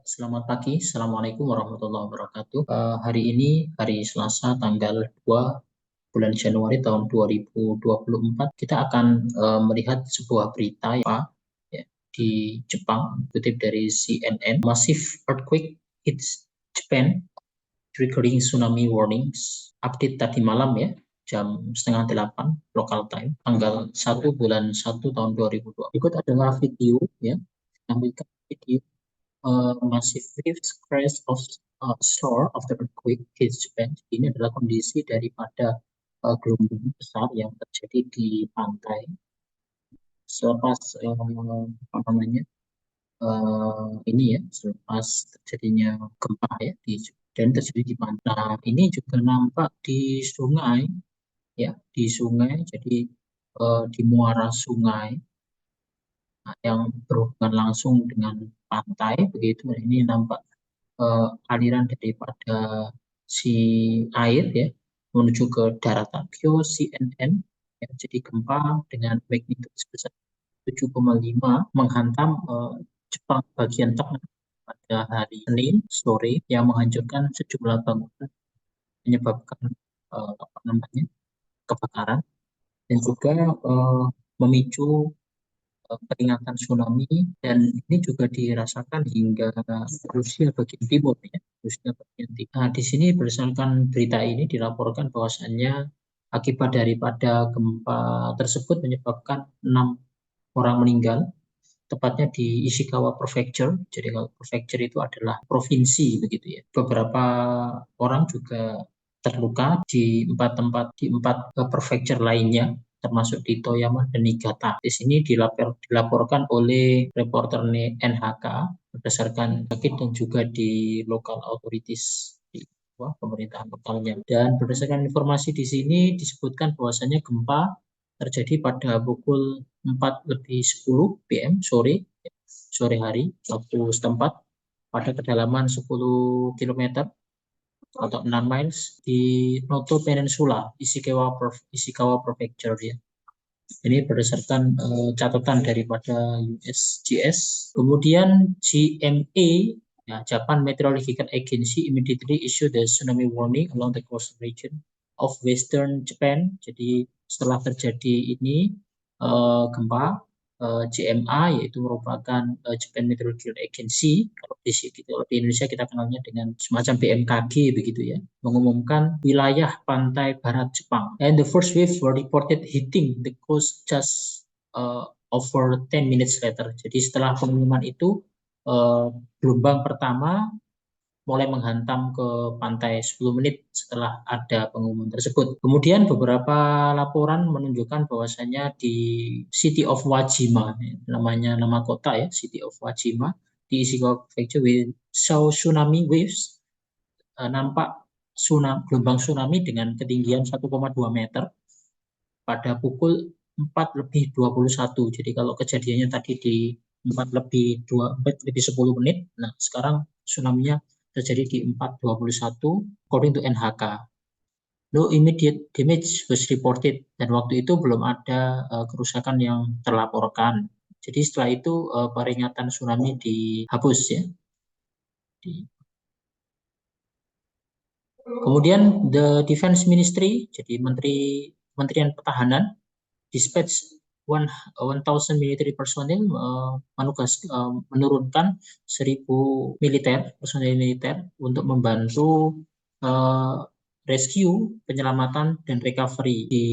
Selamat pagi. Assalamualaikum warahmatullahi wabarakatuh. Hari ini hari Selasa tanggal 2 bulan Januari tahun 2024. Kita akan melihat sebuah berita ya, di Jepang, kutip dari CNN. Massive earthquake hits Japan, triggering tsunami warnings. Update tadi malam ya, jam setengah 8 local time, tanggal 1 bulan 1 tahun 2020. Berikut adalah video ya, tampilkan video massive waves crash of shore after earthquake hits Japan. Ini adalah kondisi daripada gelombang besar yang terjadi di pantai selepas apa namanya ini ya, selepas terjadinya gempa ya dan terjadi di pantai. Nah, ini juga nampak di sungai ya, di sungai. Jadi di muara sungai yang berhubungan langsung dengan pantai begitu. Ini nampak aliran daripada si air ya menuju ke daratan. CNN ya, jadi gempa dengan magnitudo sebesar 7,5 menghantam Jepang bagian tengah pada hari Senin sore yang menghancurkan sejumlah bangunan, menyebabkan apa namanya kebakaran dan juga memicu peringatan tsunami, dan ini juga dirasakan hingga Rusia bagian timur ya, Rusia bagian timur. Nah, di sini berdasarkan berita ini dilaporkan bahwasannya akibat daripada gempa tersebut menyebabkan 6 orang meninggal, tepatnya di Ishikawa Prefecture. Jadi kalau prefecture itu adalah provinsi begitu ya. Beberapa orang juga terluka di 4 prefecture lainnya, termasuk di Toyama dan Niigata. Di sini dilaporkan oleh reporter NHK berdasarkan sakit dan juga di local authorities di pemerintahan lokalnya. Dan berdasarkan informasi di sini disebutkan bahwasanya gempa terjadi pada pukul 4:10 PM sore hari waktu setempat pada kedalaman 10 km atau 6 miles di Noto Peninsula, Ishikawa Prefecture ya. Ini berdasarkan catatan daripada USGS. Kemudian GMA, ya, Japan Meteorological Agency, immediately issued the tsunami warning along the coastal region of Western Japan. Jadi setelah terjadi ini gempa, JMA yaitu merupakan Japan Meteorological Agency. Kalau di Indonesia kita kenalnya dengan semacam BMKG begitu ya, mengumumkan wilayah pantai barat Jepang. And the first wave were reported hitting the coast just over 10 minutes later. Jadi setelah pengumuman itu gelombang pertama mulai menghantam ke pantai 10 menit setelah ada pengumuman tersebut. Kemudian beberapa laporan menunjukkan bahwasanya di City of Wajima, namanya nama kota ya, City of Wajima di Ishikawa Prefecture, we saw tsunami waves, nampak gelombang tsunami dengan ketinggian 1,2 meter pada pukul 4:21. Jadi kalau kejadiannya tadi di 4:10 menit, nah sekarang tsunami-nya terjadi di 4:21 according to NHK. No immediate damage was reported, dan waktu itu belum ada kerusakan yang terlaporkan. Jadi setelah itu peringatan tsunami dihapus ya. Kemudian the Defense Ministry, jadi Kementerian Pertahanan, dispatch 1,000 military personnel, menurunkan 1.000 personel militer untuk membantu rescue, penyelamatan dan recovery di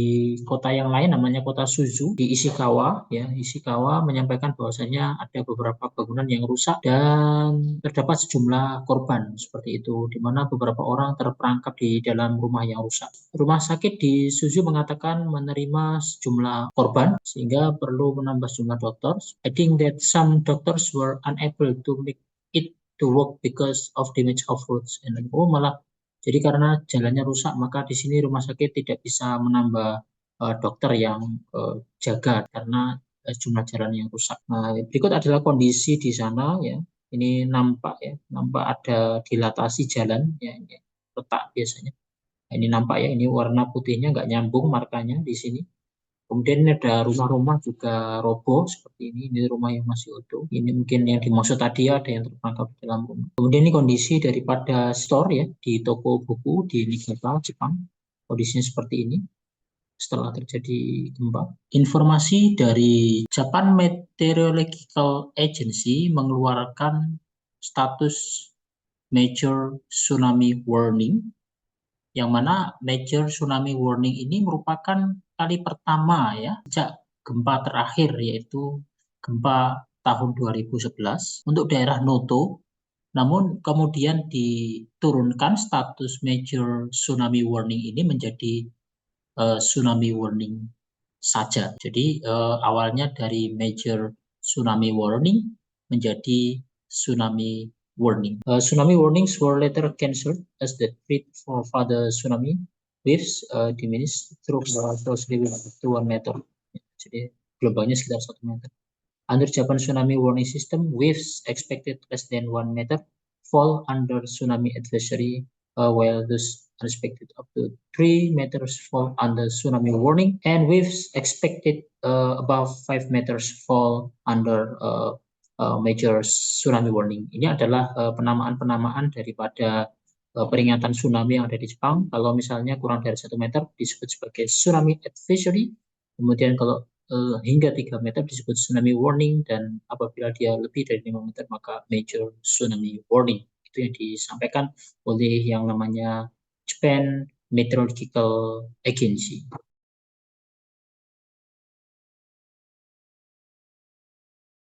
kota yang lain, namanya kota Suzu di Ishikawa ya. Ishikawa menyampaikan bahwasanya ada beberapa bangunan yang rusak dan terdapat sejumlah korban seperti itu, di mana beberapa orang terperangkap di dalam rumah yang rusak. Rumah sakit di Suzu mengatakan menerima sejumlah korban sehingga perlu menambah jumlah dokter. Adding that some doctors were unable to make it to work because of damage of roads. Malah jadi karena jalannya rusak, maka di sini rumah sakit tidak bisa menambah dokter yang jaga karena jumlah jalan yang rusak. Nah, berikut adalah kondisi di sana ya. Ini nampak ada dilatasi jalan ya, ini retak biasanya. Ini nampak ya, ini warna putihnya nggak nyambung markanya di sini. Kemudian ini ada rumah-rumah juga roboh seperti ini rumah yang masih utuh. Ini mungkin yang dimaksud tadi ada yang terperangkap di dalam rumah. Kemudian ini kondisi daripada store ya di toko buku di Niigata, Jepang. Kondisinya seperti ini setelah terjadi gempa. Informasi dari Japan Meteorological Agency mengeluarkan status major tsunami warning, yang mana major tsunami warning ini merupakan kali pertama ya sejak gempa terakhir, yaitu gempa tahun 2011 untuk daerah Noto. Namun kemudian diturunkan status major tsunami warning ini menjadi tsunami warning saja. Jadi awalnya dari major tsunami warning menjadi tsunami warning. Tsunami warnings were later cancelled as the threat for further tsunami waves diminished through closely to 1 meter. Jadi gelombangnya sekitar 1 meter. Under Japan tsunami warning system, waves expected less than 1 meter fall under tsunami advisory, while those unexpected up to 3 meters fall under tsunami warning, and waves expected above 5 meters fall under major tsunami warning. Ini adalah penamaan-penamaan daripada peringatan tsunami yang ada di Jepang. Kalau misalnya kurang dari 1 meter disebut sebagai tsunami advisory, kemudian kalau hingga 3 meter disebut tsunami warning, dan apabila dia lebih dari 5 meter maka major tsunami warning. Itu yang disampaikan oleh yang namanya Japan Meteorological Agency.